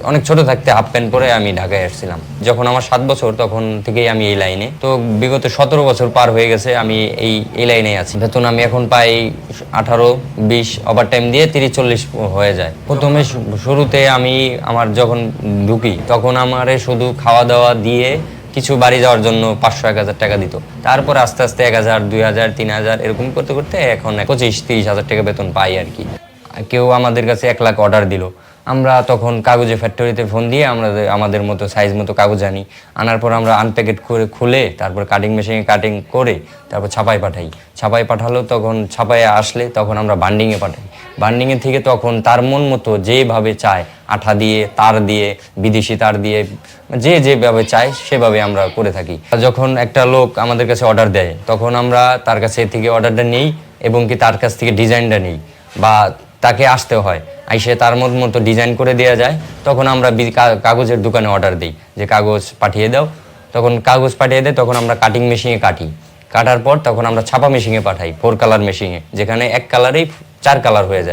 অনেক ছোট থাকতে হাফ প্যান্ট পরে আমি ঢাকায় আসছিলাম। যখন আমার 7 বছর তখন থেকেই আমি এই লাইনে, তো বিগত 17 বছর পার হয়ে গেছে আমি এই লাইনে আছি। বেতন আমি এখন পাই 18-20, ওভার টাইম দিয়ে 30-40 হয়ে যায়। প্রথমে শুরুতে আমি আমার যখন ঢুকি তখন আমারে শুধু খাওয়া দাওয়া দিয়ে কিছু বাড়ি যাওয়ার জন্য 500-1000 টাকা দিত। তারপর আস্তে আস্তে 1000, 2000, 3000 এরকম করতে করতে এখন 25-30 হাজার টাকা বেতন পাই আর কি। কেউ আমাদের কাছে 1 লাখ অর্ডার দিল, আমরা তখন কাগজে ফ্যাক্টরিতে ফোন দিয়ে আমরা আমাদের মতো সাইজ মতো কাগজ আনার পর আমরা আনপ্যাকেট করে খুলে তারপর কাটিং মেশিনে কাটিং করে তারপর ছাপায় পাঠাই। ছাপায় পাঠালো, তখন ছাপায় আসলে তখন আমরা বান্ডিংয়ে পাঠাই। বান্ডিংয়ে থেকে তখন তার মন মতো যেভাবে চায়, আঠা দিয়ে, তার দিয়ে, বিদেশি তার দিয়ে, যেভাবে চায় সেভাবে আমরা করে থাকি। যখন একটা লোক আমাদের কাছে অর্ডার দেয় তখন আমরা তার কাছে থেকে অর্ডারটা নিই এবং কি তার কাছ থেকে ডিজাইনটা নিই, বা তাকে আসতে হয়, আইসে তার মতো ডিজাইন করে দেওয়া যায়। তখন আমরা কাগজের দোকানে অর্ডার দিই যে কাগজ পাঠিয়ে দাও, তখন কাগজ পাঠিয়ে দেয়, তখন আমরা কাটিং মেশিনে কাটি। কাটার পর তখন আমরা ছাপা মেশিনে পাঠাই, 4 কালার মেশিনে, যেখানে 1 কালারেই 4 কালার হয়ে যায়।